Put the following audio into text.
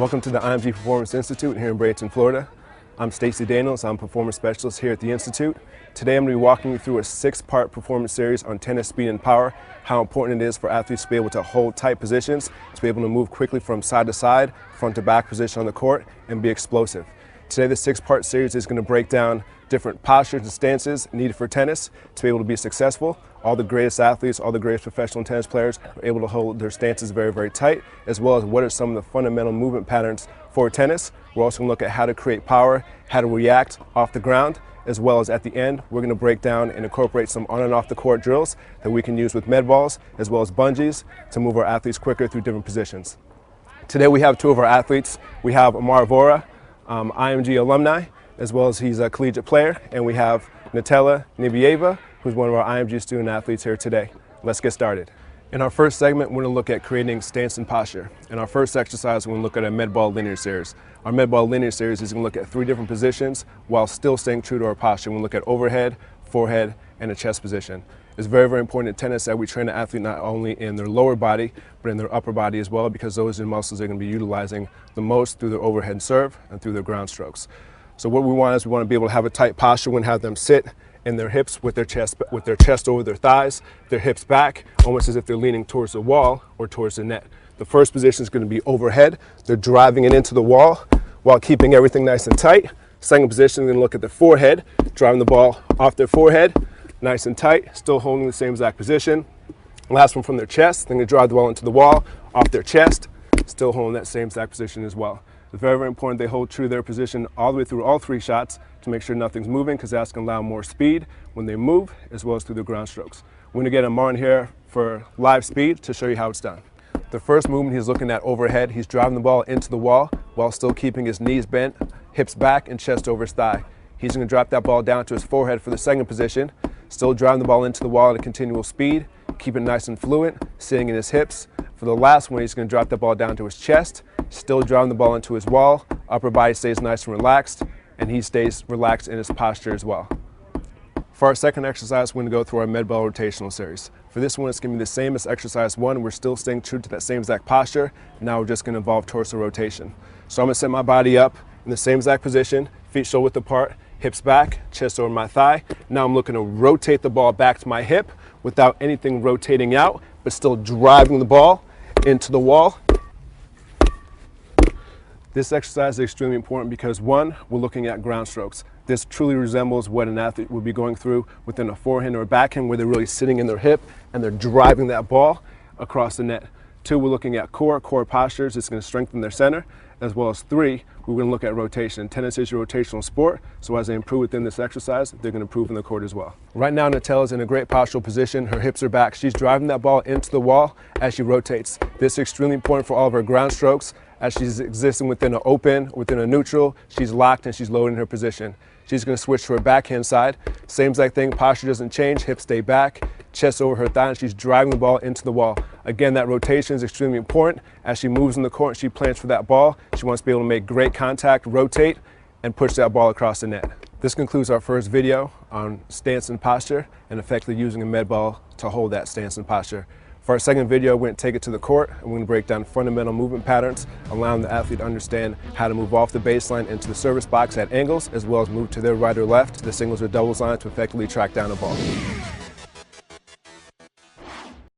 Welcome to the IMG Performance Institute here in Bradenton, Florida. I'm Stacey Daniels. I'm a performance specialist here at the Institute. Today I'm going to be walking you through a 6-part performance series on tennis speed and power, how important it is for athletes to be able to hold tight positions, to be able to move quickly from side to side, front to back position on the court, and be explosive. Today the 6-part series is going to break down different postures and stances needed for tennis to be able to be successful. All the greatest athletes, all the greatest professional tennis players are able to hold their stances very, very tight, as well as what are some of the fundamental movement patterns for tennis. We're also going to look at how to create power, how to react off the ground, as well as at the end, we're going to break down and incorporate some on and off the court drills that we can use with med balls, as well as bungees to move our athletes quicker through different positions. Today we have 2 of our athletes. We have Amar Vora, IMG alumni, as well as he's a collegiate player, and we have Natella Nibieva, who's one of our IMG student athletes here today. Let's get started. In our first segment, we're going to look at creating stance and posture. In our first exercise, we're going to look at a med ball linear series. Our med ball linear series is going to look at 3 different positions while still staying true to our posture. We're going to look at overhead, forehead, and a chest position. It's very, very important in tennis that we train an athlete not only in their lower body, but in their upper body as well, because those are the muscles they're going to be utilizing the most through their overhead serve and through their ground strokes. So what we want is we want to be able to have a tight posture when have them sit in their hips with their chest over their thighs, their hips back, almost as if they're leaning towards the wall or towards the net. The first position is going to be overhead. They're driving it into the wall while keeping everything nice and tight. Second position, we're going to look at the forehead, driving the ball off their forehead, nice and tight, still holding the same exact position. Last one from their chest, they're going to drive the ball into the wall, off their chest, still holding that same exact position as well. It's very, very important they hold true to their position all the way through all 3 shots to make sure nothing's moving, because that's going to allow more speed when they move, as well as through the ground strokes. We're going to get Amar in here for live speed to show you how it's done. The first movement, he's looking at overhead. He's driving the ball into the wall while still keeping his knees bent, hips back, and chest over his thigh. He's going to drop that ball down to his forehead for the second position, still driving the ball into the wall at a continual speed, keep it nice and fluent, sitting in his hips. For the last one, he's going to drop the ball down to his chest, still driving the ball into his wall, upper body stays nice and relaxed, and he stays relaxed in his posture as well. For our second exercise, we're going to go through our med ball rotational series. For this one, it's going to be the same as exercise 1. We're still staying true to that same exact posture. Now we're just going to involve torso rotation. So I'm going to set my body up in the same exact position, feet shoulder width apart, hips back, chest over my thigh. Now I'm looking to rotate the ball back to my hip without anything rotating out, but still driving the ball into the wall. This exercise is extremely important because 1, we're looking at ground strokes. This truly resembles what an athlete would be going through within a forehand or a backhand, where they're really sitting in their hip and they're driving that ball across the net. 2, we're looking at core postures. It's going to strengthen their center, as well as 3, we're going to look at rotation. Tennis is a rotational sport, so as they improve within this exercise, they're going to improve in the court as well. Right now, Natella's in a great postural position. Her hips are back. She's driving that ball into the wall as she rotates. This is extremely important for all of her ground strokes. As she's existing within an open, within a neutral, she's locked and she's loading her position. She's going to switch to her backhand side. Same exact thing, posture doesn't change, hips stay back, chest over her thigh, and she's driving the ball into the wall. Again, that rotation is extremely important. As she moves in the court and she plants for that ball, she wants to be able to make great contact, rotate, and push that ball across the net. This concludes our first video on stance and posture, and effectively using a med ball to hold that stance and posture. For our second video, we're going to take it to the court, and we're going to break down fundamental movement patterns, allowing the athlete to understand how to move off the baseline into the service box at angles, as well as move to their right or left, the singles or doubles line, to effectively track down a ball.